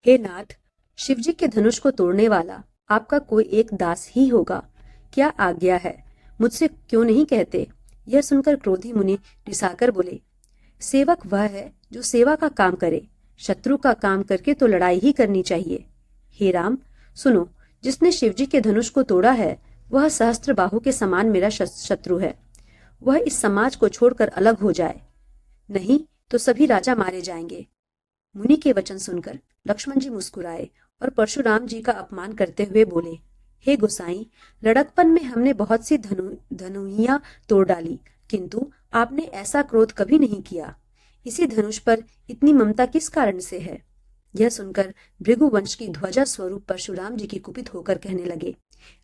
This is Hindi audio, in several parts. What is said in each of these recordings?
हे नाथ, शिवजी के धनुष को तोड़ने वाला आपका कोई एक दास ही होगा। क्या आज्ञा है, मुझसे क्यों नहीं कहते? यह सुनकर क्रोधी मुनि रिसाकर बोले, सेवक वह है जो सेवा का काम करे, शत्रु का काम करके तो लड़ाई ही करनी चाहिए। हे राम, सुनो, जिसने शिवजी के धनुष को तोड़ा है वह सहस्त्र बाहु के समान मेरा शत्रु है। वह इस समाज को छोड़कर अलग हो जाए, नहीं तो सभी राजा मारे जाएंगे। मुनि के वचन सुनकर लक्ष्मण जी मुस्कुराए और परशुराम जी का अपमान करते हुए बोले, हे गोसाई, लड़कपन में हमने बहुत सी धनुइयां तोड़ डाली, किंतु आपने ऐसा क्रोध कभी नहीं किया। इसी धनुष पर इतनी ममता किस कारण से है? यह सुनकर भृगुवंश की ध्वजा स्वरूप परशुराम जी की कुपित होकर कहने लगे,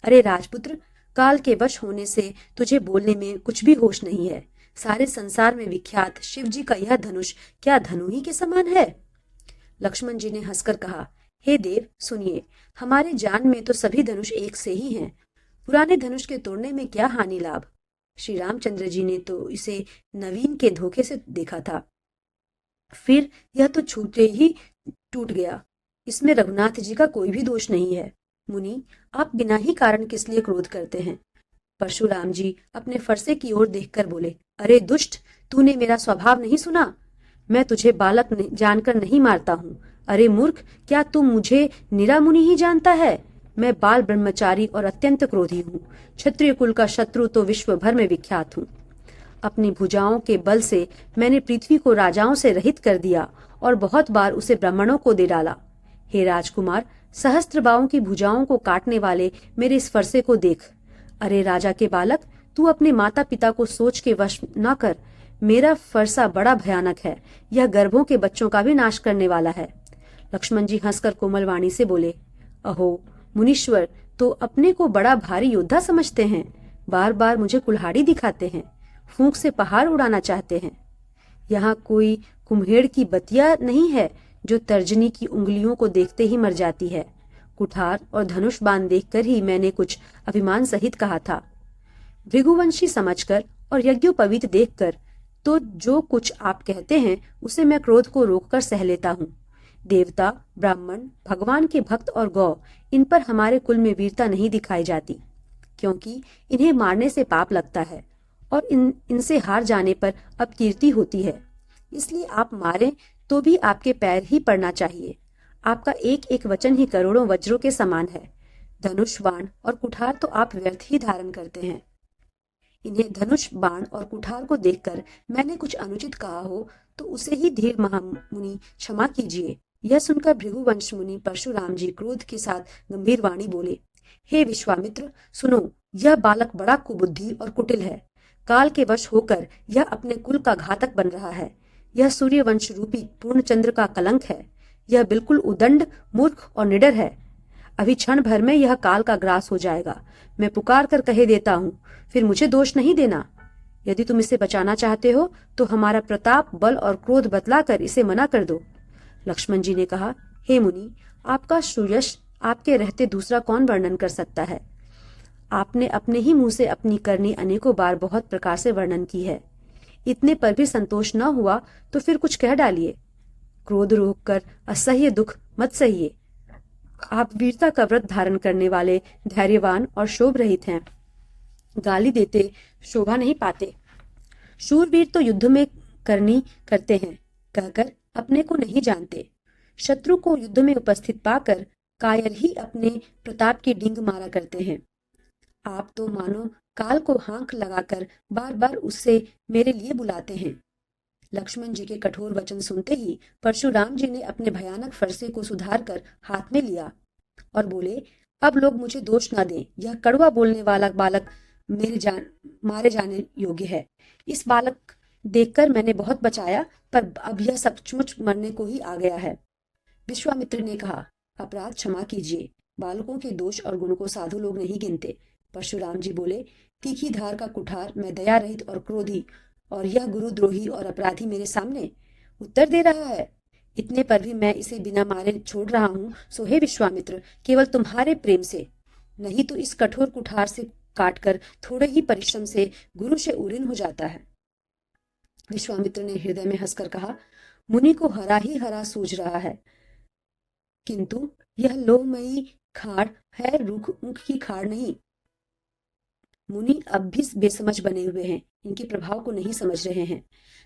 अरे राजपुत्र, काल के वश होने से तुझे बोलने में कुछ भी होश नहीं है। सारे संसार में विख्यात शिव जी का यह धनुष क्या धनु ही के समान है? लक्ष्मण जी ने हंसकर कहा, हे देव सुनिए, हमारे जान में तो सभी धनुष एक से ही हैं। पुराने धनुष के तोड़ने में क्या हानि लाभ? श्री रामचंद्र जी ने तो इसे नवीन के धोखे से देखा था, फिर यह तो छूटे ही टूट गया। इसमें रघुनाथ जी का कोई भी दोष नहीं है। मुनि, आप बिना ही कारण किस लिए क्रोध करते हैं? परशुराम जी अपने फरसे की ओर देखकर बोले, अरे दुष्ट, तूने मेरा स्वभाव नहीं सुना? मैं तुझे बालक जानकर नहीं मारता हूँ। अरे मूर्ख, क्या तू मुझे निरा मुनि ही जानता है? मैं बाल ब्रह्मचारी और अत्यंत क्रोधी हूँ। क्षत्रिय कुल का शत्रु तो विश्व भर में विख्यात हूँ। अपनी भुजाओं के बल से मैंने पृथ्वी को राजाओं से रहित कर दिया और बहुत बार उसे ब्राह्मणों को दे डाला। हे राजकुमार, सहस्त्र बाहों की भुजाओं को काटने वाले मेरे इस फरसे को देख। अरे राजा के बालक, तू अपने माता पिता को सोच के वश न कर। मेरा फरसा बड़ा भयानक है, यह गर्भों के बच्चों का भी नाश करने वाला है। लक्ष्मण जी हंसकर कोमल वाणी से बोले, अहो मुनीश्वर, तो अपने को बड़ा भारी योद्धा समझते हैं। बार बार मुझे कुल्हाड़ी दिखाते हैं, फूंक से पहाड़ उड़ाना चाहते हैं। यहाँ कोई कुम्हेड़ की बतिया नहीं है जो तर्जनी की उंगलियों को देखते ही मर जाती है। कुठार और धनुष बाण देखकर ही मैंने कुछ अभिमान सहित कहा था। भृगुवंशी समझकर और यज्ञोपवीत देखकर तो जो कुछ आप कहते हैं उसे मैं क्रोध को रोककर सह लेता हूँ। देवता, ब्राह्मण, भगवान के भक्त और गौ, इन पर हमारे कुल में वीरता नहीं दिखाई जाती, क्योंकि इन्हें मारने से पाप लगता है और इनसे हार जाने पर अपकीर्ति होती है। इसलिए आप मारें तो भी आपके पैर ही पड़ना चाहिए। आपका एक एक वचन ही करोड़ों वज्रों के समान है। धनुष, बाण और कुठार तो आप व्यर्थ ही धारण करते हैं। इन्हें धनुष, बाण और कुठार को देखकर मैंने कुछ अनुचित कहा हो तो उसे ही धीर महामुनि क्षमा कीजिए। यह सुनकर भृगुवंश मुनि परशुराम जी क्रोध के साथ गंभीर वाणी बोले, हे विश्वामित्र, सुनो, यह बालक बड़ा कुबुद्धि और कुटिल है। काल के वश होकर यह अपने कुल का घातक बन रहा है। यह सूर्यवंश रूपी पूर्णचंद्र का कलंक है। यह बिल्कुल उदंड, मूर्ख और निडर है। अभी क्षण भर में यह काल का ग्रास हो जाएगा। मैं पुकार कर कह देता हूँ, फिर मुझे दोष नहीं देना। यदि तुम इसे बचाना चाहते हो तो हमारा प्रताप, बल और क्रोध बतलाकर इसे मना कर दो। लक्ष्मण जी ने कहा, हे मुनि, आपका सुयश आपके रहते दूसरा कौन वर्णन कर सकता है? आपने अपने ही मुंह से अपनी करनी अनेकों बार बहुत प्रकार से वर्णन की है। इतने पर भी संतोष न हुआ तो फिर कुछ कह डालिए। क्रोध रोक कर असह्य दुख मत सहिए। आप वीरता का व्रत धारण करने वाले, धैर्यवान और शोभ रहित हैं। गाली देते शोभा नहीं पाते। शूरवीर तो युद्ध में करनी करते हैं कहकर अपने को नहीं जानते। शत्रु को युद्ध में उपस्थित पाकर कायर ही अपने प्रताप की डींग मारा करते हैं। आप तो मानो काल को हांक लगाकर बार बार उससे मेरे लिए बुलाते हैं। लक्ष्मण जी के कठोर वचन सुनते ही परशुराम जी ने अपने भयानक फरसे को सुधार कर हाथ में लिया और बोले, अब लोग मुझे दोष ना दें। यह कड़वा बोलने वाला बालक मारे जाने योग्य है। इस बालक देखकर मैंने बहुत बचाया, पर अब यह सचमुच मरने को ही आ गया है। विश्वामित्र ने कहा, अपराध क्षमा कीजिए। बालकों के दोष और गुण को साधु लोग नहीं गिनते। परशुराम जी बोले, तीखी धार का कुठार मैं दया रहित और क्रोधी, और यह गुरुद्रोही और अपराधी मेरे सामने उत्तर दे रहा है। इतने पर भी मैं इसे बिना मारे छोड़ रहा हूँ। सो हे विश्वामित्र, केवल तुम्हारे प्रेम से, नहीं तो इस कठोर कुठार से काटकर थोड़े ही परिश्रम से गुरु से उरीन हो जाता है। विश्वामित्र ने हृदय में हंसकर कहा, मुनि को हरा ही हरा सूझ रहा है। किंतु यह लोहमयी खाड़ है, रुख ऊख की खाड़ नहीं। मुनि अब भी बेसमझ बने हुए हैं, इनके प्रभाव को नहीं समझ रहे हैं।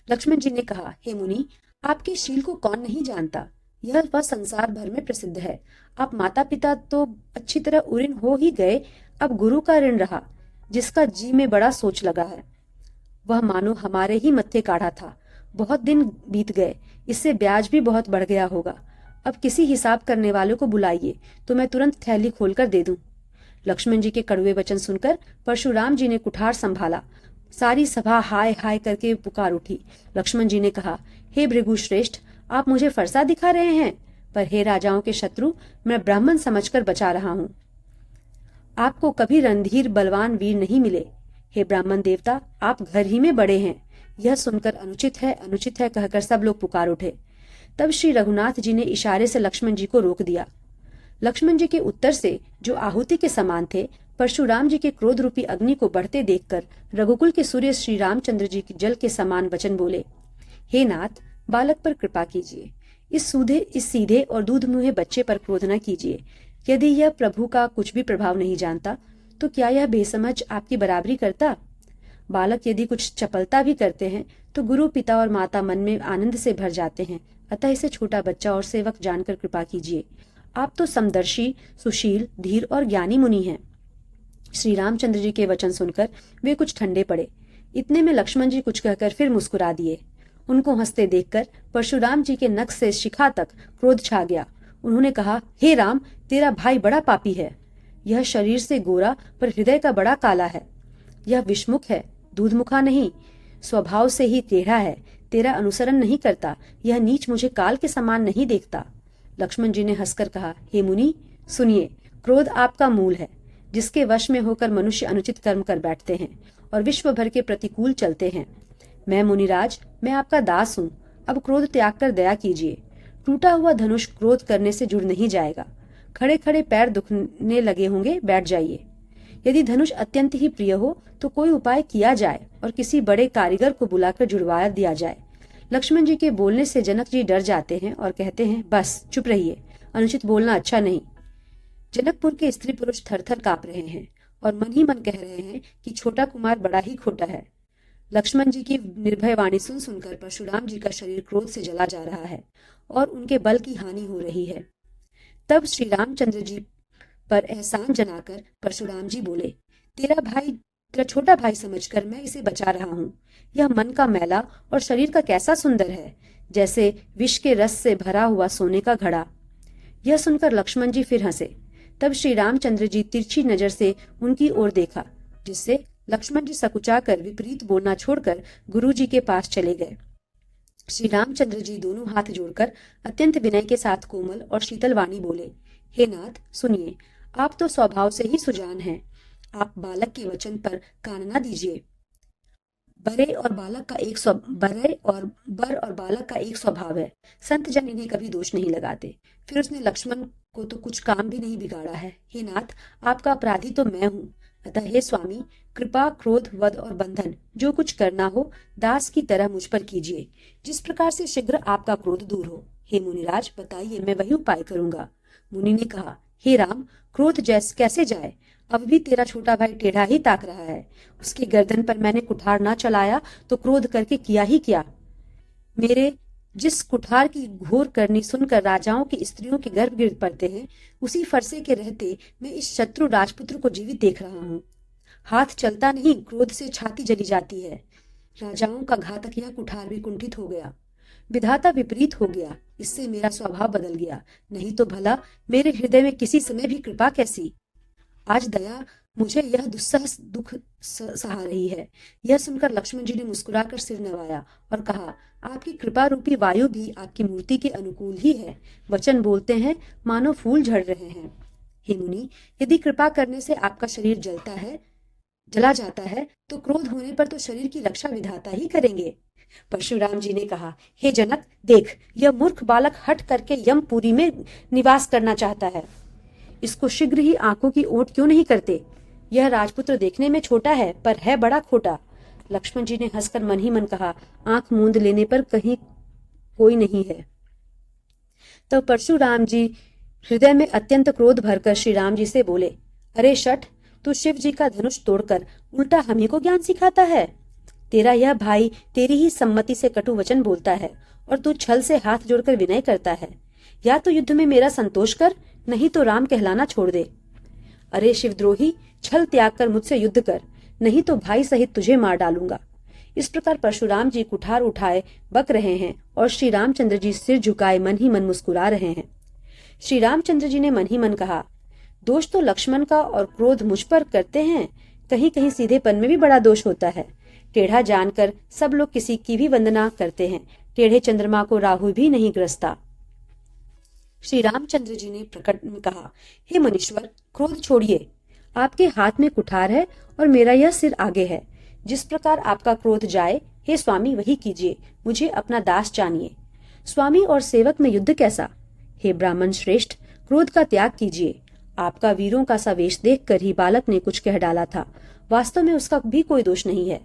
लक्ष्मण जी ने कहा, हे मुनि, आपके शील को कौन नहीं जानता। यह वह संसार भर में प्रसिद्ध है। आप माता पिता तो अच्छी तरह उऋण हो ही गए, अब गुरु का ऋण रहा, जिसका जी में बड़ा सोच लगा है। वह मानो हमारे ही मत्थे काढ़ा था। बहुत दिन बीत गए, इससे ब्याज भी बहुत बढ़ गया होगा। अब किसी हिसाब करने वाले को बुलाइए तो मैं तुरंत थैली खोलकर दे दूं। लक्ष्मण जी के कड़वे वचन सुनकर परशुराम जी ने कुठार संभाला। सारी सभा हाय हाय करके पुकार उठी। लक्ष्मण जी ने कहा, हे भृगु श्रेष्ठ, आप मुझे फरसा दिखा रहे हैं, पर हे राजाओं के शत्रु, मैं ब्राह्मण समझकर बचा रहा हूं। आपको कभी रणधीर बलवान वीर नहीं मिले। हे ब्राह्मण देवता, आप घर ही में बड़े हैं। यह सुनकर अनुचित है कहकर सब लोग पुकार उठे। तब श्री रघुनाथ जी ने इशारे से लक्ष्मण जी को रोक दिया। लक्ष्मण जी के उत्तर से, जो आहुति के समान थे, परशुराम जी के क्रोध रूपी अग्नि को बढ़ते देखकर रघुकुल के सूर्य श्री रामचंद्र जी की जल के समान वचन बोले, हे नाथ, बालक पर कृपा कीजिए। इस सीधे और दूध मुहे बच्चे पर क्रोध न कीजिए। यदि यह प्रभु का कुछ भी प्रभाव नहीं जानता, तो क्या यह बेसमझ आपकी बराबरी करता। बालक यदि कुछ चपलता भी करते हैं तो गुरु पिता और माता मन में आनंद से भर जाते हैं। अतः इसे छोटा बच्चा और सेवक जानकर कृपा कीजिए। आप तो समदर्शी, सुशील, धीर और ज्ञानी मुनि हैं। श्री रामचंद्र जी के वचन सुनकर वे कुछ ठंडे पड़े। इतने में लक्ष्मण जी कुछ कहकर फिर मुस्कुरा दिए। उनको हंसते देखकर परशुराम जी के नख से शिखा तक क्रोध छा गया। उन्होंने कहा, हे राम, तेरा भाई बड़ा पापी है। यह शरीर से गोरा पर हृदय का बड़ा काला है। यह विषमुख है, दूधमुखा नहीं। स्वभाव से ही टेढ़ा है, तेरा अनुसरण नहीं करता। यह नीच मुझे काल के समान नहीं देखता। लक्ष्मण जी ने हंसकर कहा, हे मुनि, सुनिए, क्रोध आपका मूल है, जिसके वश में होकर मनुष्य अनुचित कर्म कर बैठते हैं और विश्व भर के प्रतिकूल चलते हैं। मैं मुनिराज, मैं आपका दास हूँ। अब क्रोध त्याग कर दया कीजिए। टूटा हुआ धनुष क्रोध करने से जुड़ नहीं जाएगा। खड़े खड़े पैर दुखने लगे होंगे, बैठ जाइए। यदि धनुष अत्यंत ही प्रिय हो तो कोई उपाय किया जाए और किसी बड़े कारीगर को बुलाकर जुड़वा दिया जाए। लक्ष्मण जी के बोलने से जनक जी डर जाते हैं और कहते हैं, बस चुप रहिए, अनुचित बोलना अच्छा नहीं। जनकपुर के स्त्री पुरुष थर थर कांप रहे हैं और मन ही मन कह रहे हैं कि छोटा कुमार बड़ा ही खोटा है। लक्ष्मण जी की निर्भय वाणी सुनकर परशुराम जी का शरीर क्रोध से जला जा रहा है और उनके बल की हानि हो रही है। तब श्री रामचंद्र जी पर एहसान जनाकर परशुराम जी बोले, तेरा छोटा भाई समझकर मैं इसे बचा रहा हूँ। यह मन का मैला और शरीर का कैसा सुंदर है, जैसे विष के रस से भरा हुआ सोने का घड़ा। यह सुनकर लक्ष्मण जी फिर हंसे। तब श्री रामचंद्र जी तिरछी नजर से उनकी ओर देखा, जिससे लक्ष्मण जी सकुचाकर विपरीत बोलना छोड़कर गुरु जी के पास चले गए। श्री रामचंद्र जी दोनों हाथ जोड़कर अत्यंत विनय के साथ कोमल और शीतल वाणी बोले, हे नाथ, सुनिए, आप तो स्वभाव से ही सुजान हैं। आप बालक के वचन पर कान न दीजिए। बरे और बर और बालक का एक स्वभाव है। संत जन इन्हें कभी दोष नहीं लगाते। फिर उसने लक्ष्मण को तो कुछ काम भी नहीं बिगाड़ा है। हे नाथ, आपका अपराधी तो मैं हूँ। अतः हे स्वामी, कृपा, क्रोध, वध और बंधन जो कुछ करना हो दास की तरह मुझ पर कीजिए, जिस प्रकार से शीघ्र आपका क्रोध दूर हो। हे मुनिराज, बताइए, मैं वही उपाय करूंगा। मुनि ने कहा, हे राम, क्रोध कैसे जाए। अब भी तेरा छोटा भाई टेढ़ा ही ताक रहा है। उसकी गर्दन पर मैंने कुठार ना चलाया तो क्रोध करके किया ही क्या। मेरे जिस कुठार की घोर करनी सुनकर राजाओं की स्त्रियों के गर्भ गिर पड़ते हैं, उसी फरसे के रहते मैं इस शत्रु राजपुत्र को जीवित देख रहा हूँ। हाथ चलता नहीं, क्रोध से छाती जली जाती है। राजाओं का घातक यह कुठार भी कुंठित हो गया। विधाता विपरीत हो गया, इससे मेरा स्वभाव बदल गया। नहीं तो भला मेरे हृदय में किसी समय भी कृपा कैसी। आज दया मुझे यह दुस्सह दुख सहा रही है। यह सुनकर लक्ष्मण जी ने मुस्कुराकर सिर नवाया और कहा, आपकी कृपा रूपी वायु भी आपकी मूर्ति के अनुकूल ही है। वचन बोलते हैं मानो फूल झड़ रहे हैं। हे मुनि, यदि कृपा करने से आपका शरीर जला जाता है तो क्रोध होने पर तो शरीर की रक्षा विधाता ही करेंगे। परशुराम जी ने कहा, हे जनक, देख, यह मूर्ख बालक हट करके यमपुरी में निवास करना चाहता है। इसको शीघ्र ही आंखों की ओट क्यों नहीं करते। यह राजपुत्र देखने में छोटा है पर है बड़ा खोटा। लक्ष्मण जी ने हंसकर मन ही मन कहा, आंख मूंद लेने पर कहीं कोई नहीं है। तो परशुराम जी हृदय में अत्यंत क्रोध भरकर श्री राम जी से बोले, अरे शठ, तू शिव जी का धनुष तोड़कर उल्टा हम ही को ज्ञान सिखाता है। तेरा यह भाई तेरी ही सम्मति से कटु वचन बोलता है और तू छल से हाथ जोड़कर विनय करता है। या तो युद्ध में मेरा संतोष कर, नहीं तो राम कहलाना छोड़ दे। अरे शिवद्रोही, छल त्याग कर मुझसे युद्ध कर, नहीं तो भाई सहित तुझे मार डालूंगा। इस प्रकार परशुराम जी कुठार उठाए बक रहे हैं और श्री रामचंद्र जी सिर झुकाए मन ही मन मुस्कुरा रहे हैं। श्री रामचंद्र जी ने मन ही मन कहा, दोष तो लक्ष्मण का और क्रोध मुझ पर करते हैं, कहीं कहीं सीधेपन में भी बड़ा दोष होता है। टेढ़ा जानकर सब लोग किसी की भी वंदना करते हैं, टेढ़े चंद्रमा को राहु भी नहीं ग्रसता। श्री रामचंद्र जी ने प्रकट में कहा, हे मनीश्वर, क्रोध छोड़िए। आपके हाथ में कुठार है और मेरा यह सिर आगे है। जिस प्रकार आपका क्रोध जाए, हे स्वामी वही कीजिए, मुझे अपना दास जानिए। स्वामी और सेवक में युद्ध कैसा? हे ब्राह्मण श्रेष्ठ, क्रोध का त्याग कीजिए। आपका वीरों का सा वेश देखकर ही बालक ने कुछ कह डाला था, वास्तव में उसका भी कोई दोष नहीं है।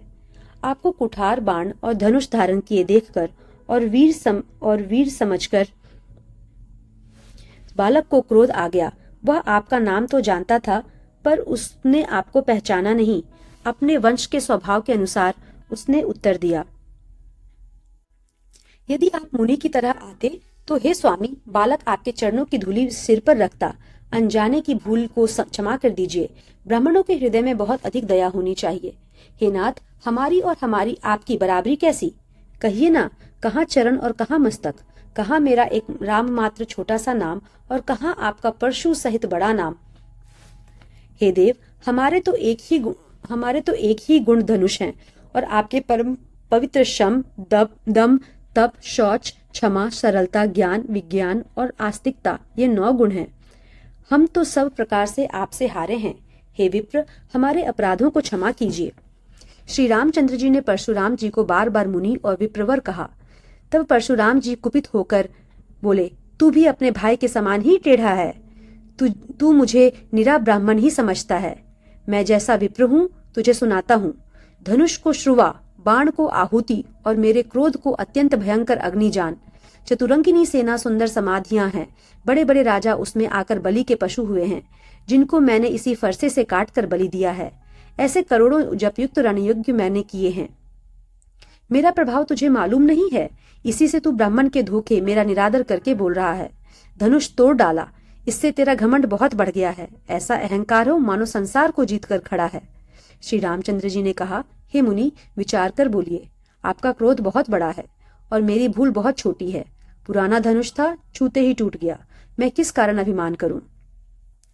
आपको कुठार, बाण और धनुष धारण किए देखकर और वीर समझकर बालक को क्रोध आ गया। वह आपका नाम तो जानता था, पर उसने आपको पहचाना नहीं। अपने वंश के स्वभाव के अनुसार उसने उत्तर दिया, यदि आप मुनि की तरह आते तो हे स्वामी, बालक आपके चरणों की धूलि सिर पर रखता। अनजाने की भूल को क्षमा कर दीजिए। ब्राह्मणों के हृदय में बहुत अधिक दया होनी चाहिए। हे नाथ, हमारी और हमारी आपकी बराबरी कैसी? कहिए ना, कहाँ चरण और कहाँ मस्तक, कहाँ मेरा एक राम मात्र छोटा सा नाम और कहाँ आपका परशु सहित बड़ा नाम। हे देव, हमारे तो एक ही गुण धनुष हैं और आपके परम पवित्र शम, दम, तप, शौच, क्षमा, सरलता, ज्ञान, विज्ञान और आस्तिकता, ये 9 गुण हैं। हम तो सब प्रकार से आपसे हारे हैं। हे विप्र, हमारे अपराधों को क्षमा कीजिए। श्री रामचंद्र जी ने परशुराम जी को बार बार मुनि और विप्रवर कहा। तब परशुराम जी कुपित होकर बोले, तू भी अपने भाई के समान ही टेढ़ा है। तू मुझे निरा ब्राह्मण ही समझता है। मैं जैसा विप्र हूँ तुझे सुनाता हूँ। धनुष को श्रुवा, बाण को आहुति और मेरे क्रोध को अत्यंत भयंकर अग्नि जान। चतुरंगिनी सेना सुंदर समाधियां हैं। बड़े बड़े राजा उसमें आकर बलि के पशु हुए हैं, जिनको मैंने इसी फरसे से काट कर बलि दिया है। ऐसे करोड़ों जपयुक्त रणयज्ञ मैंने किए हैं। मेरा प्रभाव तुझे मालूम नहीं है, इसी से तू ब्राह्मण के धोखे मेरा निरादर करके बोल रहा है। धनुष तोड़ डाला, इससे तेरा घमंड बहुत बढ़ गया है। ऐसा अहंकार हो मानो संसार को जीत कर खड़ा है। श्री रामचंद्र जी ने कहा, हे मुनि, विचार कर बोलिए। आपका क्रोध बहुत बड़ा है और मेरी भूल बहुत छोटी है। पुराना धनुष था, छूते ही टूट गया। मैं किस कारण अभिमान करूं?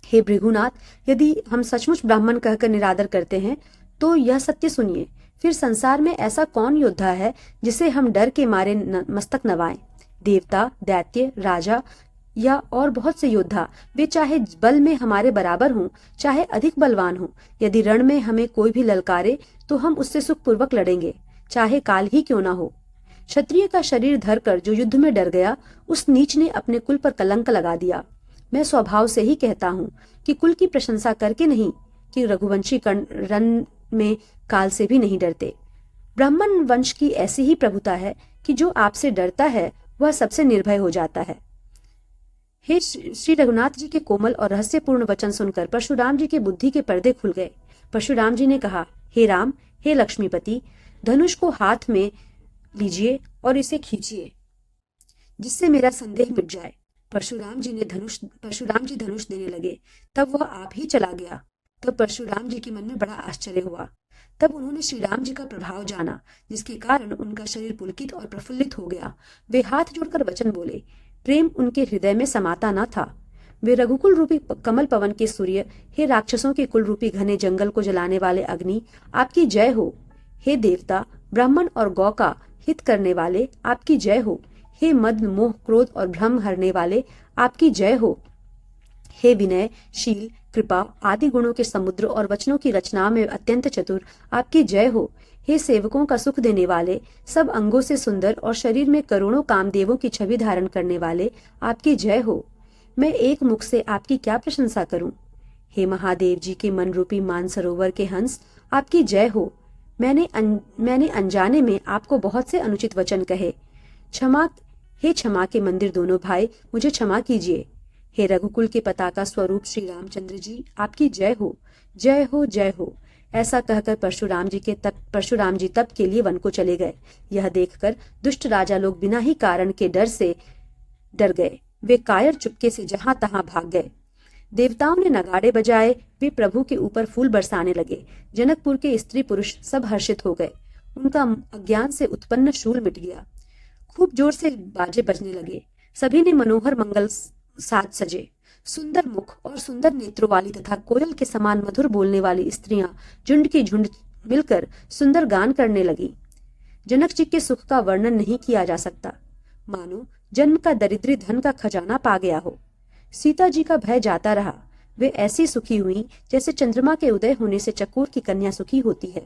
हे भृगुनाथ, यदि हम सचमुच ब्राह्मण कहकर निरादर करते हैं तो यह सत्य सुनिए। फिर संसार में ऐसा कौन योद्धा है जिसे हम डर के मारे मस्तक नवाएं? देवता, दैत्य, राजा या और बहुत से योद्धा, वे चाहे बल में हमारे बराबर हों, चाहे अधिक बलवान हों, यदि रण में हमें कोई भी ललकारे तो हम उससे सुखपूर्वक लड़ेंगे, चाहे काल ही क्यों ना हो। क्षत्रिय का शरीर धरकर जो युद्ध में डर गया, उस नीच ने अपने कुल पर कलंक लगा दिया। मैं स्वभाव से ही कहता हूँ कि कुल की प्रशंसा करके नहीं, कि रघुवंशी कर्ण रण में काल से भी नहीं डरते। ब्राह्मण वंश की ऐसी ही प्रभुता है कि जो आपसे डरता है वह सबसे निर्भय हो जाता है। हे श्री रघुनाथ जी के कोमल और रहस्यपूर्ण वचन सुनकर परशुराम जी के बुद्धि के पर्दे खुल गए। परशुराम जी ने कहा, हे राम, हे लक्ष्मीपति, धनुष को हाथ में लीजिए और इसे खींचिए, जिससे मेरा संदेह मिट जाए। परशुराम जी धनुष देने लगे, तब वह आप ही चला गया। तब परशुराम जी के मन में बड़ा आश्चर्य हुआ। तब उन्होंने श्री राम जी का प्रभाव जाना, जिसके कारण उनका शरीर पुलकित और प्रफुल्लित हो गया। वे हाथ जोड़कर वचन बोले। प्रेम उनके हृदय में समाता न था। वे रघुकुल रूपी कमल पवन के सूर्य, हे राक्षसों के कुल रूपी घने जंगल को जलाने वाले अग्नि, आपकी जय हो। हे देवता, ब्राह्मण और गौ का हित करने वाले, आपकी जय हो। हे मद, मोह, क्रोध और भ्रम हरने वाले, आपकी जय हो। हे विनय, शील, कृपा आदि गुणों के समुद्र और वचनों की रचना में अत्यंत चतुर, आपकी जय हो। हे सेवकों का सुख देने वाले, सब अंगों से सुंदर और शरीर में करोड़ों कामदेवों की छवि धारण करने वाले, आपकी जय हो। मैं एक मुख से आपकी क्या प्रशंसा करूं? हे महादेव जी के मन रूपी मानसरोवर के हंस, आपकी जय हो। मैंने अनजाने में आपको बहुत से अनुचित वचन कहे। क्षमा, हे क्षमा के मंदिर दोनों भाई, मुझे क्षमा कीजिए। हे रघुकुल के पताका स्वरूप श्री रामचंद्र जी, आपकी जय हो, जय हो, जय हो। ऐसा कहकर परशुराम जी तप के लिए वन को चले गए। यह देखकर दुष्ट राजा लोग बिना ही कारण के डर से डर गए। वे कायर चुपके से जहां तहां भाग गए। देवताओं ने नगाड़े बजाए, वे प्रभु के ऊपर फूल बरसाने लगे। जनकपुर के स्त्री पुरुष सब हर्षित हो गए। उनका अज्ञान से उत्पन्न शूल मिट गया। खूब जोर से बाजे बजने लगे। सभी ने मनोहर मंगल साज सजे। सुंदर मुख और सुंदर नेत्रों वाली तथा कोयल के समान मधुर बोलने वाली स्त्रियां झुंड की झुंड मिलकर सुंदर गान करने लगी। जनक जी के सुख का वर्णन नहीं किया जा सकता, मानो जन्म का दरिद्री धन का खजाना पा गया हो। सीता जी का भय जाता रहा। वे ऐसी सुखी हुई जैसे चंद्रमा के उदय होने से चकोर की कन्या सुखी होती है।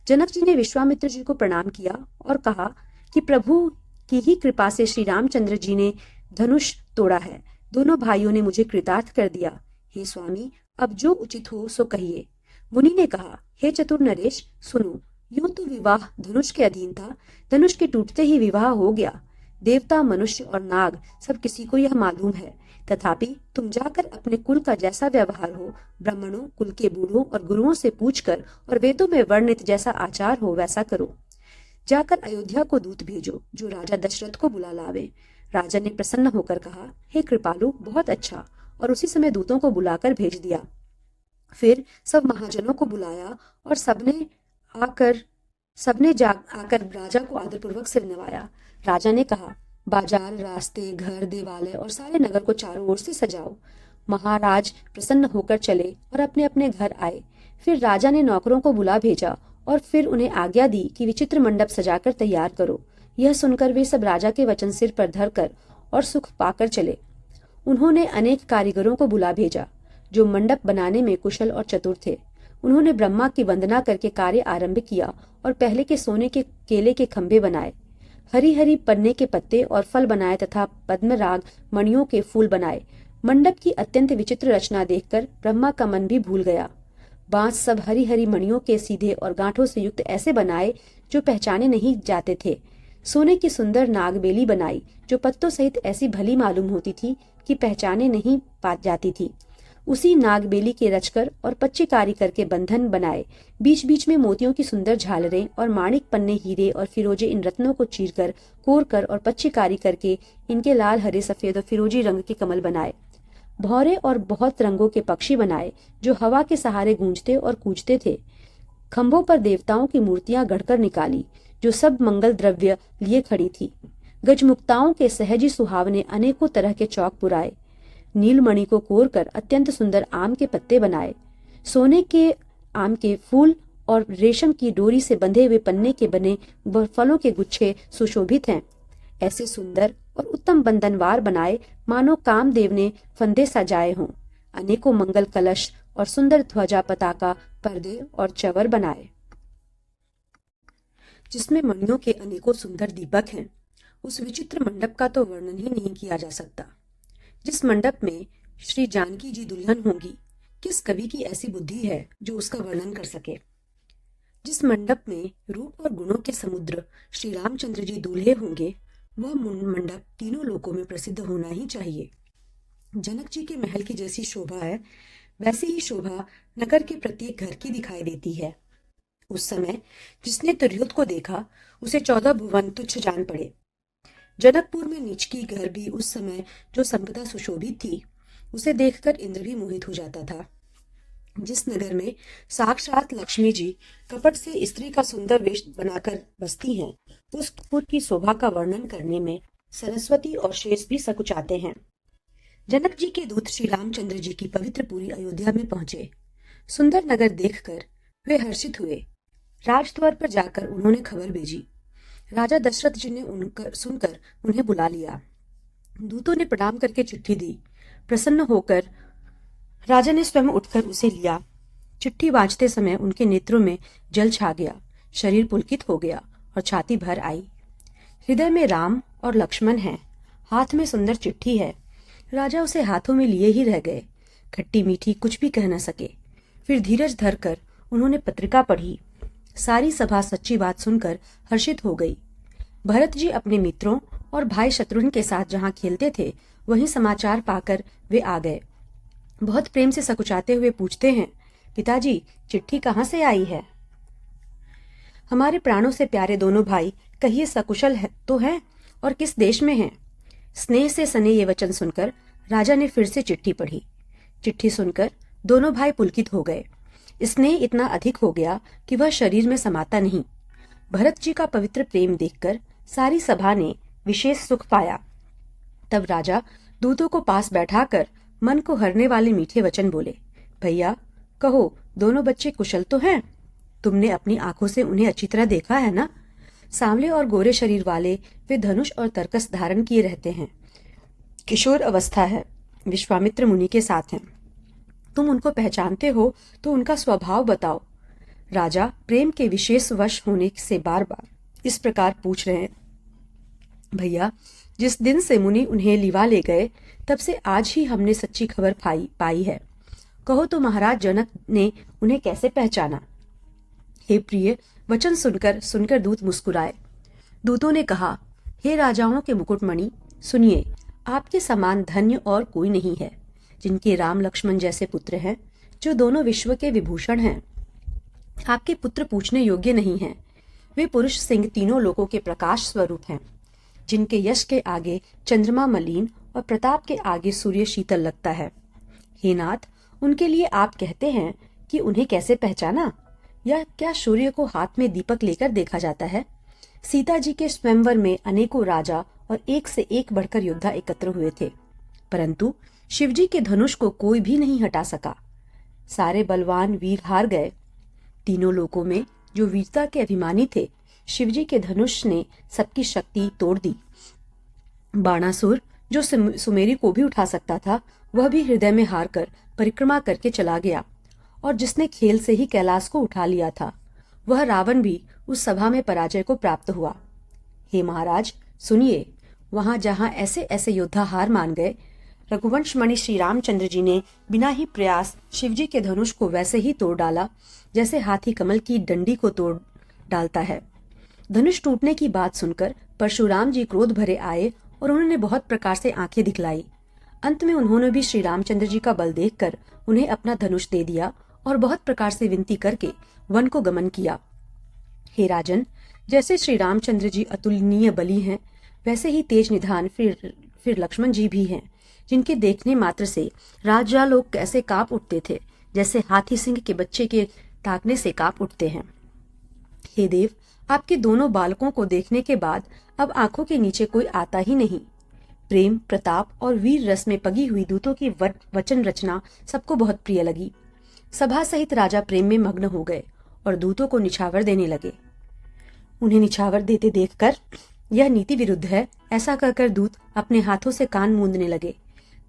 जनक जी ने विश्वामित्र जी को प्रणाम किया और कहा कि प्रभु की ही कृपा से श्री रामचंद्र जी ने धनुष तोड़ा है। दोनों भाइयों ने मुझे कृतार्थ कर दिया। हे स्वामी, अब जो उचित हो सो कहिए। मुनि ने कहा, हे चतुर नरेश, सुनो। यूं तो विवाह धनुष के अधीन था, धनुष के टूटते ही विवाह हो गया। देवता, मनुष्य और नाग सब किसी को यह मालूम है। तथापि तुम जाकर अपने कुल का जैसा व्यवहार हो, ब्राह्मणों, कुल के बूढ़ों और गुरुओं से पूछकर और वेदों में वर्णित जैसा आचार हो वैसा करो। जाकर अयोध्या को दूत भेजो जो राजा दशरथ को बुला लावे। राजा ने प्रसन्न होकर कहा, हे कृपालु, बहुत अच्छा। और उसी समय दूतों को बुलाकर भेज दिया। फिर सब महाजनों को बुलाया और सबने आकर राजा को आदरपूर्वक से नवाया। राजा ने कहा, बाजार, रास्ते, घर, देवालय और सारे नगर को चारों ओर से सजाओ। महाराज प्रसन्न होकर चले और अपने अपने घर आए। फिर राजा ने नौकरों को बुला भेजा और फिर उन्हें आज्ञा दी कि विचित्र मंडप सजाकर तैयार करो। यह सुनकर वे सब राजा के वचन सिर पर धरकर और सुख पाकर चले। उन्होंने अनेक कारीगरों को बुला भेजा जो मंडप बनाने में कुशल और चतुर थे। उन्होंने ब्रह्मा की वंदना करके कार्य आरंभ किया और पहले के सोने के केले के खंभे बनाए, हरी हरी पन्ने के पत्ते और फल बनाए तथा पद्मराग मणियों के फूल बनाए। मंडप की अत्यंत विचित्र रचना देखकर ब्रह्मा का मन भी भूल गया। बांस सब हरी हरी मणियों के सीधे और गांठों से युक्त ऐसे बनाए जो पहचाने नहीं जाते थे। सोने की सुंदर नागबेली बनाई जो पत्तों सहित ऐसी भली मालूम होती थी कि पहचाने नहीं पा जाती थी। उसी नागबेली के रचकर और पच्चीकारी करके बंधन बनाए। बीच बीच में मोतियों की सुंदर झालरें और माणिक, पन्ने, हीरे और फिरोजे इन रत्नों को चीरकर, कोरकर और पच्चीकारी करके इनके लाल, हरे, सफेद और फिरोजी रंग के कमल बनाए। भौरे और बहुत रंगों के पक्षी बनाए जो हवा के सहारे गूंजते और कूजते थे। खंभों पर देवताओं की मूर्तियां गढ़कर निकाली जो सब मंगल द्रव्य लिए खड़ी थी। गजमुक्ताओं के सहजी सुहावने अनेकों तरह के चौक पुराए। नीलमणि को कोरकर अत्यंत सुंदर आम के पत्ते बनाए। सोने के आम के फूल और रेशम की डोरी से बंधे हुए पन्ने के बने फलों के गुच्छे सुशोभित हैं। ऐसे सुंदर और उत्तम बंधनवार बनाए मानो कामदेव ने फंदे सजाए हों। अनेकों मंगल कलश और सुंदर ध्वजा, पताका, पर्दे और चवर बनाए जिसमें मणियों के अनेकों सुंदर दीपक हैं। उस विचित्र मंडप का तो वर्णन ही नहीं किया जा सकता। जिस मंडप में श्री जानकी जी दुल्हन होंगी, किस कवि की ऐसी बुद्धि है जो उसका वर्णन कर सके। जिस मंडप में रूप और गुणों के समुद्र श्री रामचंद्र जी दूल्हे होंगे, वह मंडप तीनों लोकों में प्रसिद्ध होना ही चाहिए। जनक जी के महल की जैसी शोभा है, वैसी ही शोभा नगर के प्रत्येक घर की दिखाई देती है। उस समय जिसने दुर्योधन को देखा, उसे 14 भुवन तुच्छ जान पड़े। जनकपुर में निचकी घर भी उस समय जो संपदा सुशोभित थी, उसे देखकर इंद्र भी मोहित हो जाता था। जिस नगर में साक्षात लक्ष्मी जी कपट से स्त्री का सुंदर वेश बनाकर बसती हैं, उस पुर की शोभा का वर्णन करने में सरस्वती और शेष भी सकुचाते हैं। जनक जी के दूत श्री रामचंद्र जी की पवित्र पूरी अयोध्या में पहुंचे। सुंदर नगर देखकर वे हर्षित हुए। राजद्वार पर जाकर उन्होंने खबर भेजी। राजा दशरथ जी ने सुनकर उन्हें बुला लिया। दूतों ने प्रणाम करके चिट्ठी दी। प्रसन्न होकर राजा ने स्वयं उठकर उसे लिया। चिट्ठी वांचते समय उनके नेत्रों में जल छा गया, शरीर पुलकित हो गया और छाती भर आई। हृदय में राम और लक्ष्मण हैं, हाथ में सुंदर चिट्ठी है। राजा उसे हाथों में लिए ही रह गए, खट्टी मीठी कुछ भी कह न सके। फिर धीरज धरकर उन्होंने पत्रिका पढ़ी। सारी सभा सच्ची बात सुनकर हर्षित हो गई। भरत जी अपने मित्रों और भाई शत्रुघ्न के साथ जहाँ खेलते थे, वहीं समाचार पाकर वे आ गए। बहुत प्रेम से सकुचाते हुए पूछते हैं, पिताजी चिट्ठी कहाँ से आई है? हमारे प्राणों से प्यारे दोनों भाई, कहिए सकुशल है तो है और किस देश में हैं? स्नेह से सने ये वचन सुनकर राजा ने फिर से चिट्ठी पढ़ी। चिट्ठी सुनकर दोनों भाई पुलकित हो गए। स्नेह इतना अधिक हो गया कि वह शरीर में समाता नहीं। भरत जी का पवित्र प्रेम देखकर सारी सभा ने विशेष सुख पाया। तब राजा दूतों को पास बैठाकर मन को हरने वाले मीठे वचन बोले, भैया कहो, दोनों बच्चे कुशल तो हैं? तुमने अपनी आंखों से उन्हें अच्छी तरह देखा है ना? सांवले और गोरे शरीर वाले वे धनुष और तरकस धारण किए रहते हैं। किशोर अवस्था है, विश्वामित्र मुनि के साथ हैं। तुम उनको पहचानते हो तो उनका स्वभाव बताओ। राजा प्रेम के विशेष वश होने से बार बार इस प्रकार पूछ रहे हैं। भैया, जिस दिन से मुनि उन्हें लिवा ले गए तब से आज ही हमने सच्ची खबर पाई है। कहो तो महाराज जनक ने उन्हें कैसे पहचाना? हे प्रिय, वचन सुनकर दूत मुस्कुराए। दूतों ने कहा, हे राजाओं के मुकुटमणि, सुनिए, आपके समान धन्य और कोई नहीं है, जिनके राम लक्ष्मण जैसे पुत्र हैं, जो दोनों विश्व के विभूषण हैं। आपके पुत्र पूछने योग्य नहीं हैं। वे पुरुष सिंह तीनों लोकों के प्रकाश स्वरूप हैं, जिनके यश के आगे चंद्रमा मलिन और प्रताप के आगे सूर्य शीतल लगता है। हे नाथ, उनके लिए आप कहते हैं कि उन्हें कैसे पहचाना? या क्या सूर्य को हाथ में दीपक लेकर देखा जाता है? सीता जी के स्वयंवर में अनेकों राजा और एक से एक बढ़कर योद्धा एकत्र हुए थे, परंतु शिवजी के धनुष को कोई भी नहीं हटा सका। सारे बलवान वीर हार गए। तीनों लोकों में जो वीरता के अभिमानी थे, शिवजी के धनुष ने सबकी शक्ति तोड़ दी। बाणासुर, जो सुमेरी को भी उठा सकता था, वह भी हृदय में हार कर परिक्रमा करके चला गया, और जिसने खेल से ही कैलाश को उठा लिया था, वह रावण भी उस सभा में पराजय को प्राप्त हुआ। हे महाराज सुनिए, वहां जहां ऐसे ऐसे योद्धा हार मान गए, रघुवंश मणि श्री रामचंद्र जी ने बिना ही प्रयास शिवजी के धनुष को वैसे ही तोड़ डाला जैसे हाथी कमल की डंडी को तोड़ डालता है। धनुष टूटने की बात सुनकर परशुराम जी क्रोध भरे आए और उन्होंने बहुत प्रकार से आंखें दिखलाई। अंत में उन्होंने भी श्री रामचंद्र जी का बल देखकर उन्हें अपना धनुष दे दिया और बहुत प्रकार से विनती करके वन को गमन किया। हे राजन, जैसे श्री रामचंद्र जी अतुलनीय बली हैं, वैसे ही तेज निधान फिर लक्ष्मण जी भी हैं, जिनके देखने मात्र से राजा लोग कैसे कांप उठते थे, जैसे हाथी सिंह के बच्चे के ताकने से कांप उठते हैं। हे देव, आपके दोनों बालकों को देखने के बाद अब आंखों के नीचे कोई आता ही नहीं। प्रेम, प्रताप और वीर रस में पगी हुई दूतों की वचन रचना सबको बहुत प्रिय लगी। सभा सहित राजा प्रेम में मग्न हो गए और दूतों को निछावर देने लगे। उन्हें निछावर देते देखकर, यह नीति विरुद्ध है, ऐसा कहकर दूत अपने हाथों से कान मूंदने लगे।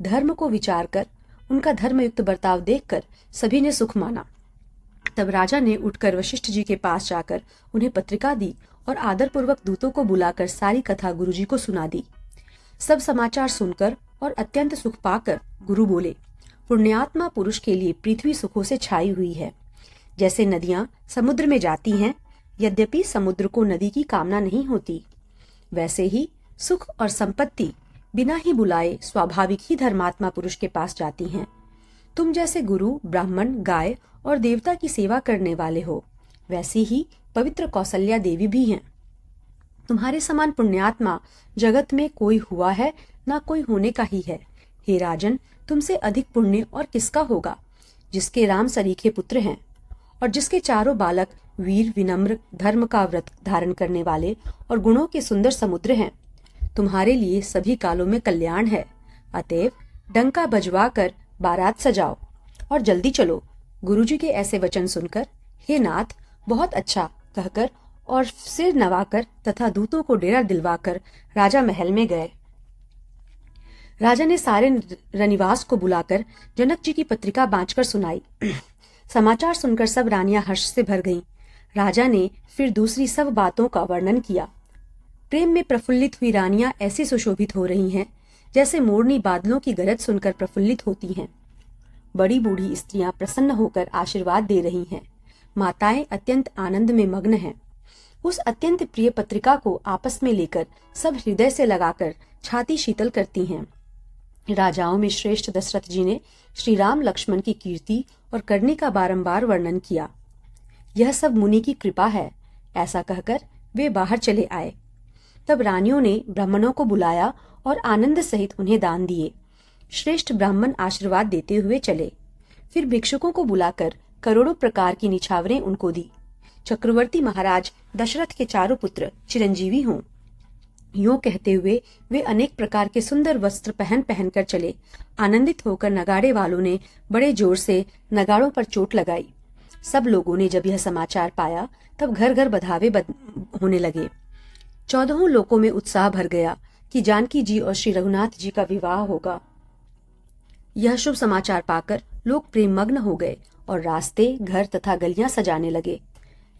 धर्म को विचार कर, उनका धर्मयुक्त बर्ताव देखकर सभी ने सुख माना। तब राजा ने उठकर वशिष्ठ जी के पास जाकर उन्हें पत्रिका दी और आदरपूर्वक दूतों को बुलाकर सारी कथा गुरुजी को सुना दी। सब समाचार सुनकर और अत्यंत सुख पाकर गुरु बोले, पुण्यात्मा पुरुष के लिए पृथ्वी सुखों से छाई हुई है। जैसे नदियां समुद्र में जाती हैं, यद्यपि समुद्र को नदी की कामना नहीं होती, वैसे ही सुख और संपत्ति बिना ही बुलाए स्वाभाविक ही धर्मात्मा पुरुष के पास जाती हैं। तुम जैसे गुरु, ब्राह्मण, गाय और देवता की सेवा करने वाले हो, वैसी ही पवित्र कौशल्या देवी भी हैं। तुम्हारे समान पुण्यात्मा जगत में कोई हुआ है, ना कोई होने का ही है। हे राजन, तुमसे अधिक पुण्य और किसका होगा, जिसके राम सरीखे पुत्र हैं और जिसके चारों बालक वीर, विनम्र, धर्म का व्रत धारण करने वाले और गुणों के सुंदर समुद्र हैं। तुम्हारे लिए सभी कालों में कल्याण है। अतएव डंका बजवा कर बारात सजाओ और जल्दी चलो। गुरुजी के ऐसे वचन सुनकर हे नाथ, बहुत अच्छा कहकर और सिर नवाकर तथा दूतों को डेरा दिलवाकर राजा महल में गए। राजा ने सारे रनिवास को बुलाकर जनक जी की पत्रिका बांचकर सुनाई। समाचार सुनकर सब रानियां हर्ष से भर गईं। राजा ने फिर दूसरी सब बातों का वर्णन किया। प्रेम में प्रफुल्लित हुई रानियां ऐसी सुशोभित हो रही हैं जैसे मोरनी बादलों की गरज सुनकर प्रफुल्लित होती हैं। बड़ी बूढ़ी स्त्रियां प्रसन्न होकर आशीर्वाद दे रही हैं। माताएं अत्यंत आनंद में मग्न हैं। उस अत्यंत प्रिय पत्रिका को आपस में लेकर सब हृदय से लगाकर छाती शीतल करती हैं। राजाओं में श्रेष्ठ दशरथ जी ने श्री राम लक्ष्मण की कीर्ति और करनी का बारंबार वर्णन किया। यह सब मुनि की कृपा है, ऐसा कहकर वे बाहर चले आए। तब रानियों ने ब्राह्मणों को बुलाया और आनंद सहित उन्हें दान दिए। श्रेष्ठ ब्राह्मण आशीर्वाद देते हुए चले। फिर भिक्षुकों को बुलाकर करोड़ों प्रकार की निछावरें उनको दी। चक्रवर्ती महाराज दशरथ के चारों पुत्र चिरंजीवी हों, यूं कहते हुए वे अनेक प्रकार के सुंदर वस्त्र पहन पहनकर चले। आनंदित होकर नगाड़े वालों ने बड़े जोर से नगाड़ों पर चोट लगाई। सब लोगों ने जब यह समाचार पाया तब घर घर बधावे होने लगे। 14 लोकों में उत्साह भर गया कि जानकी जी और श्री रघुनाथ जी का विवाह होगा। यह शुभ समाचार पाकर लोग प्रेममग्न हो गए और रास्ते, घर तथा गलियां सजाने लगे।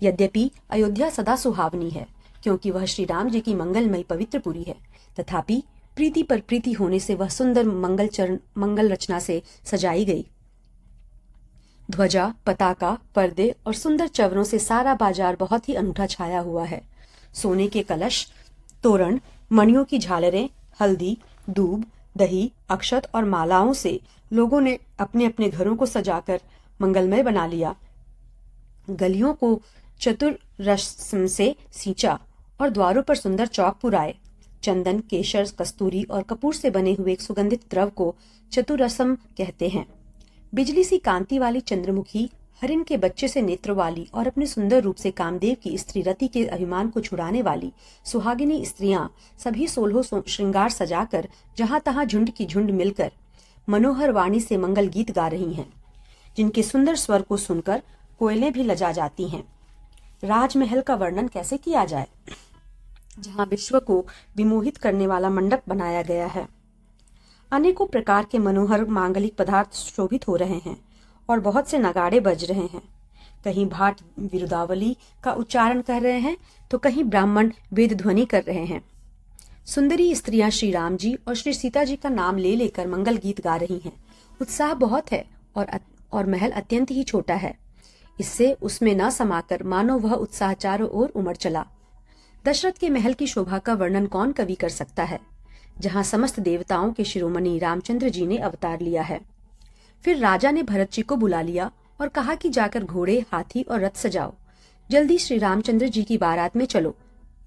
यद्यपि अयोध्या सदा सुहावनी है, क्योंकि वह श्री राम जी की मंगलमयी पवित्र पुरी है, तथापि प्रीति पर प्रीति होने से वह सुंदर मंगल रचना से सजाई गई। ध्वजा, पताका, पर्दे और सुंदर चवरों से सारा बाजार बहुत ही अनूठा छाया हुआ है। सोने के कलश, तोरण, मणियों की झालरें, हल्दी, दूब, दही, अक्षत और मालाओं से लोगों ने अपने अपने घरों को सजाकर मंगलमय बना लिया। गलियों को चतुर रस्म से सींचा और द्वारों पर सुंदर चौक पुराए। चंदन, केशर, कस्तूरी और कपूर से बने हुए एक सुगंधित द्रव को चतुरसम कहते हैं। बिजली सी कांति वाली चंद्रमुखी, हरिण के बच्चे से नेत्र वाली और अपने सुंदर रूप से कामदेव की स्त्री रति के अभिमान को छुड़ाने वाली सुहागिनी स्त्रियां सभी 16 श्रृंगार सजाकर जहां तहां झुंड की झुंड मिलकर मनोहर वाणी से मंगल गीत गा रही हैं, जिनके सुंदर स्वर को सुनकर कोयलें भी लजा जाती हैं। राजमहल का वर्णन कैसे किया जाए, जहां विश्व को विमोहित करने वाला मंडप बनाया गया है। अनेकों प्रकार के मनोहर मांगलिक पदार्थ शोभित हो रहे हैं और बहुत से नगाड़े बज रहे हैं। कहीं भाट विरुदावली का उच्चारण कर रहे हैं तो कहीं ब्राह्मण वेद ध्वनि कर रहे हैं। सुंदरी स्त्रियां श्री राम जी और श्री सीता जी का नाम ले लेकर मंगल गीत गा रही हैं। उत्साह बहुत है और महल अत्यंत ही छोटा है। इससे उसमें न समाकर मानो वह उत्साह चारों ओर उमड़ चला। दशरथ के महल की शोभा का वर्णन कौन कवि कर सकता है, जहां समस्त देवताओं के शिरोमणि रामचंद्र जी ने अवतार लिया है। फिर राजा ने भरत जी को बुला लिया और कहा कि जाकर घोड़े, हाथी और रथ सजाओ, जल्दी श्री रामचंद्र जी की बारात में चलो।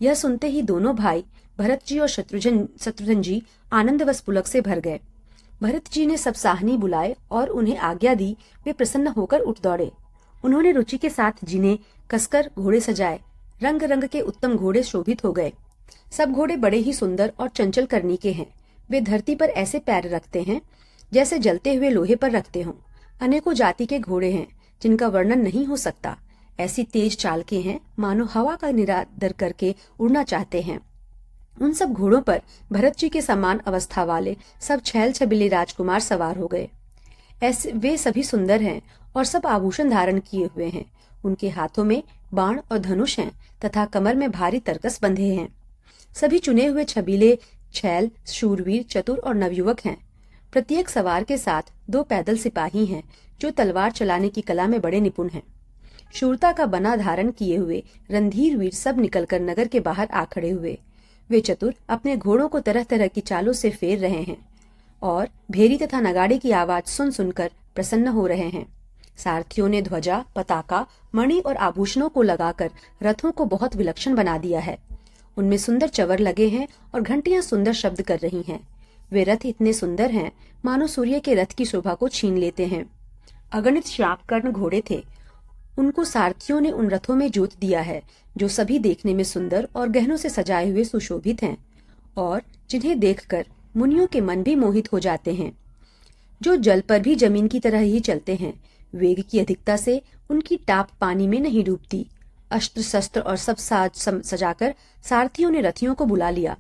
यह सुनते ही दोनों भाई भरत जी और शत्रुघ्न जी आनंदवश पुलक से भर गए। भरत जी ने सब साहनी बुलाए और उन्हें आज्ञा दी। वे प्रसन्न होकर उठ दौड़े। उन्होंने रुचि के साथ जिन्हें कसकर घोड़े सजाए। रंग रंग के उत्तम घोड़े शोभित हो गए। सब घोड़े बड़े ही सुंदर और चंचल करनी के हैं। वे धरती पर ऐसे पैर रखते हैं जैसे जलते हुए लोहे पर रखते हों। अनेकों जाति के घोड़े हैं जिनका वर्णन नहीं हो सकता। ऐसी तेज चाल के हैं मानो हवा का निरादर करके उड़ना चाहते हैं। उन सब घोड़ों पर भरत जी के समान अवस्था वाले सब छैल छबीले राजकुमार सवार हो गए। ऐसे वे सभी सुंदर हैं और सब आभूषण धारण किए हुए हैं। उनके हाथों में बाण और धनुष हैं तथा कमर में भारी तरकस बंधे हैं। सभी चुने हुए छबीले छैल, शूरवीर, चतुर और नवयुवक हैं। प्रत्येक सवार के साथ 2 पैदल सिपाही हैं जो तलवार चलाने की कला में बड़े निपुण हैं। शूरता का बना धारण किए हुए रणधीर वीर सब निकलकर नगर के बाहर आ खड़े हुए। वे चतुर अपने घोड़ों को तरह तरह की चालों से फेर रहे हैं और भेरी तथा नगाड़े की आवाज सुन सुनकर प्रसन्न हो रहे हैं। सारथियों ने ध्वजा, पताका, मणि और आभूषणों को लगाकर रथों को बहुत विलक्षण बना दिया है। उनमें सुंदर चवर लगे हैं और घंटियां सुंदर शब्द कर रही हैं। वे रथ इतने सुंदर हैं मानो सूर्य के रथ की शोभा को छीन लेते हैं। अगणित श्यामकर्ण घोड़े थे। उनको सारथियों ने उन रथों में जोत दिया है जो सभी देखने में सुंदर और गहनों से सजाए हुए सुशोभित हैं और जिन्हें देखकर मुनियों के मन भी मोहित हो जाते हैं। जो जल पर भी जमीन की तरह ही चलते हैं। वेग की अधिकता से उनकी टाप पानी में नहीं डूबती। अस्त्र शस्त्र और सब साज सजाकर सारथियों ने रथियों को बुला लिया।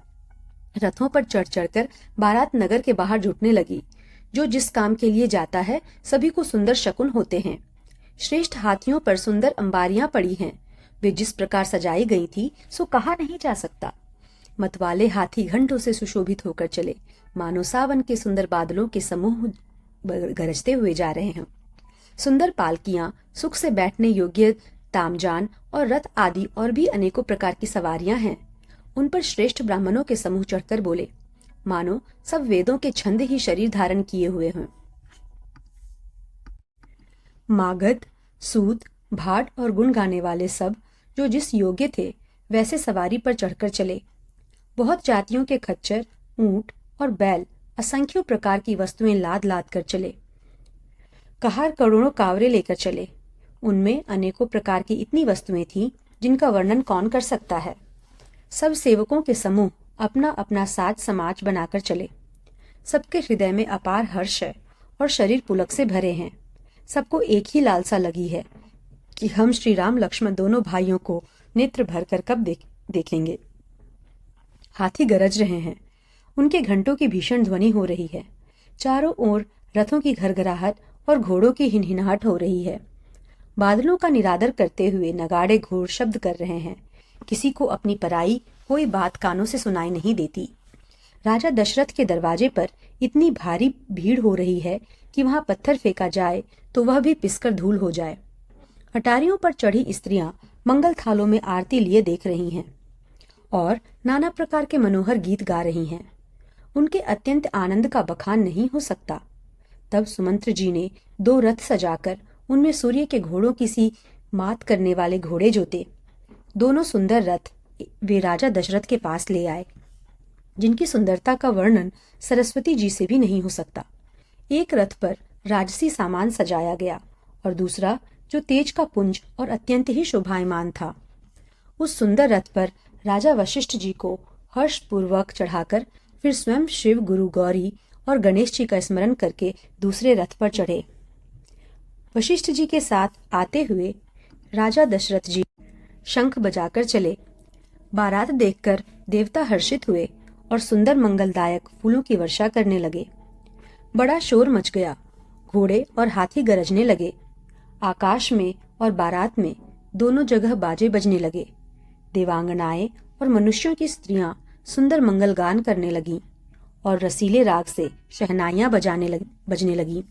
रथों पर चढ़ चढ़कर बारात नगर के बाहर जुटने लगी। जो जिस काम के लिए जाता है सभी को सुंदर शकुन होते हैं। श्रेष्ठ हाथियों पर सुंदर अंबारियां पड़ी हैं। वे जिस प्रकार सजाई गई थी सो कहा नहीं जा सकता। मतवाले हाथी घंटों से सुशोभित होकर चले, मानो सावन के सुंदर बादलों के समूह गरजते हुए जा रहे हैं। सुंदर पालकियां, सुख से बैठने योग्य तामजान और रथ आदि और भी अनेकों प्रकार की सवारियां हैं। उन पर श्रेष्ठ ब्राह्मणों के समूह चढ़कर बोले, मानो सब वेदों के छंद ही शरीर धारण किए हुए हों। मागध, सूत, भाट और गुण गाने वाले सब जो जिस योग्य थे वैसे सवारी पर चढ़कर चले। बहुत जातियों के खच्चर, ऊंट और बैल असंख्यों प्रकार की वस्तुएं लाद लाद कर चले। कहार करोड़ों कावरे लेकर चले। उनमें अनेकों प्रकार की इतनी वस्तुएं थीं जिनका वर्णन कौन कर सकता है। सब सेवकों के समूह अपना अपना साज समाज बनाकर चले। सबके हृदय में अपार हर्ष है और शरीर पुलक से भरे हैं। सबको एक ही लालसा लगी है कि हम श्री राम लक्ष्मण दोनों भाइयों को नेत्र भरकर कब देखेंगे। हाथी गरज रहे हैं। उनके घंटों की भीषण ध्वनि हो रही है। चारों ओर रथों की घरघराहट और घोड़ों की हिनहिनाहट हो रही है। बादलों का निरादर करते हुए नगाड़े घोर शब्द कर रहे हैं। किसी को अपनी पराई कोई बात कानों से सुनाई नहीं देती। राजा दशरथ के दरवाजे पर इतनी भारी भीड़ हो रही है कि वहां पत्थर फेंका जाए तो वह भी पिसकर धूल हो जाए। अटारियों पर चढ़ी स्त्रियां मंगल थालों में आरती लिए देख रही हैं और नाना प्रकार के मनोहर गीत गा रही हैं। उनके अत्यंत आनंद का बखान नहीं हो सकता। तब सुमंत्र जी ने 2 रथ सजाकर उनमें सूर्य के घोड़ों की सी मात करने वाले घोड़े जोते। दोनों सुंदर रथ वे राजा दशरथ के पास ले आए, जिनकी सुंदरता का वर्णन सरस्वती जी से भी नहीं हो सकता। एक रथ पर राजसी सामान सजाया गया और दूसरा जो तेज का पुंज और अत्यंत ही शोभायमान था। उस सुंदर रथ पर राजा वशिष्ठ जी को हर्षपूर्वक चढ़ाकर फिर स्वयं शिव, गुरु गौरी और गणेश जी का स्मरण करके दूसरे रथ पर चढ़े। वशिष्ठ जी के साथ आते हुए राजा दशरथ जी शंख बजाकर चले। बारात देखकर देवता हर्षित हुए और सुंदर मंगलदायक फूलों की वर्षा करने लगे। बड़ा शोर मच गया। घोड़े और हाथी गरजने लगे। आकाश में और बारात में दोनों जगह बाजे बजने लगे। देवांगनाएं और मनुष्यों की स्त्रियां सुंदर मंगल गान करने लगीं और रसीले राग से शहनाइयां बजने लगीं।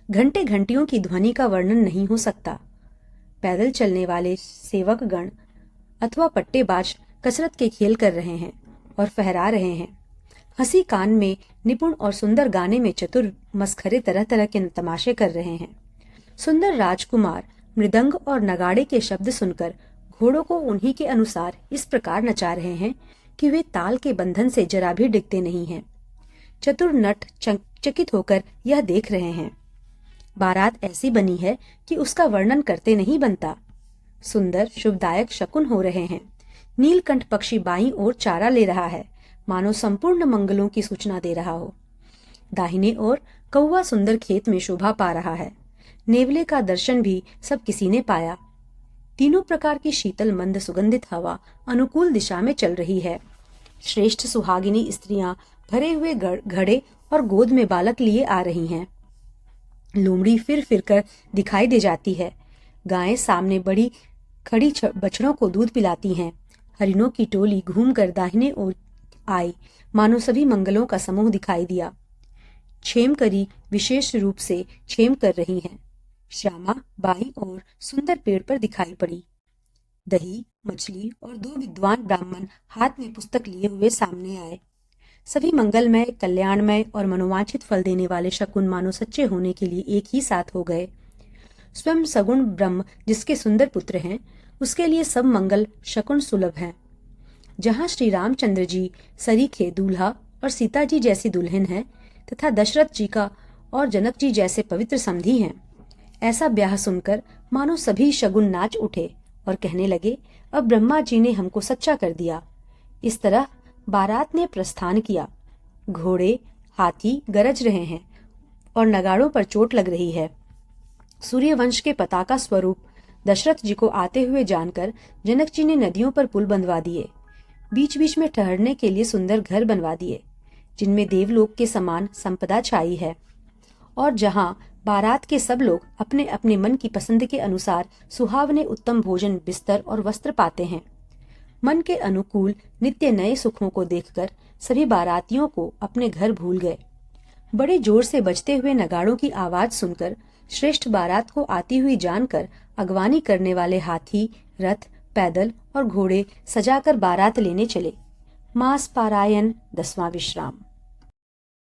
घंटे घंटियों की ध्वनि का वर्णन नहीं हो सकता। पैदल चलने वाले सेवक गण अथवा पट्टेबाज कसरत के खेल कर रहे हैं और फहरा रहे हैं। हंसी कान में निपुण और सुंदर गाने में चतुर मस्खरे तरह तरह के तमाशे कर रहे हैं। सुंदर राजकुमार मृदंग और नगाड़े के शब्द सुनकर घोड़ों को उन्हीं के अनुसार इस प्रकार नचा रहे हैं कि वे ताल के बंधन से जरा भी डिगते नहीं हैं। चतुर नट चकित होकर यह देख रहे हैं। बारात ऐसी बनी है कि उसका वर्णन करते नहीं बनता। सुंदर शुभदायक शकुन हो रहे हैं। नीलकंठ पक्षी बाईं ओर चारा ले रहा है, मानो संपूर्ण मंगलों की सूचना दे रहा हो। दाहिने ओर कौवा सुंदर खेत में शोभा पा रहा है। नेवले का दर्शन भी सब किसी ने पाया। तीनों प्रकार की शीतल मंद सुगंधित हवा अनुकूल दिशा में चल रही है। श्रेष्ठ सुहागिनी स्त्रियां भरे हुए घड़े और गोद में बालक लिए आ रही हैं। लोमड़ी फिर फिर कर दिखाई दे जाती है। गायें सामने बड़ी खड़ी बछड़ों को दूध पिलाती हैं। हरिणों की टोली घूमकर दाहिने ओर आई, मानो सभी मंगलों का समूह दिखाई दिया। छेमकरी विशेष रूप से छेम कर रही हैं। श्यामा बाईं ओर सुंदर पेड़ पर दिखाई पड़ी। दही, मछली और 2 विद्वान ब्राह्मण हाथ में पुस्तक लिए हुए सामने आए। सभी मंगलमय, कल्याणमय और मनोवांछित फल देने वाले शकुन मानो सच्चे होने के लिए एक ही साथ हो गए। स्वयं सगुण ब्रह्म जिसके सुंदर पुत्र हैं, उसके लिए सब मंगल शकुन सुलभ हैं। जहाँ श्री रामचंद्र जी सरीखे दूल्हा और सीता जी जैसी दुल्हन है तथा दशरथ जी का और जनक जी जैसे पवित्र समधी हैं, ऐसा ब्याह सुनकर मानो सभी शगुन नाच उठे और कहने लगे, अब ब्रह्मा जी ने हमको सच्चा कर दिया। इस तरह बारात ने प्रस्थान किया। घोड़े हाथी गरज रहे हैं और नगाड़ों पर चोट लग रही है। सूर्यवंश के पताका स्वरूप दशरथ जी को आते हुए जानकर जनक जी ने नदियों पर पुल बंधवा दिए। बीच बीच में ठहरने के लिए सुंदर घर बनवा दिए, जिनमें देवलोक के समान संपदा छाई है और जहां बारात के सब लोग अपने अपने मन की पसंद के अनुसार सुहावने उत्तम भोजन, बिस्तर और वस्त्र पाते हैं। मन के अनुकूल नित्य नए सुखों को देखकर सभी बारातियों को अपने घर भूल गए। बड़े जोर से बजते हुए नगाड़ों की आवाज सुनकर श्रेष्ठ बारात को आती हुई जानकर अगवानी करने वाले हाथी, रथ, पैदल और घोड़े सजाकर बारात लेने चले। मास पारायण 10वां विश्राम।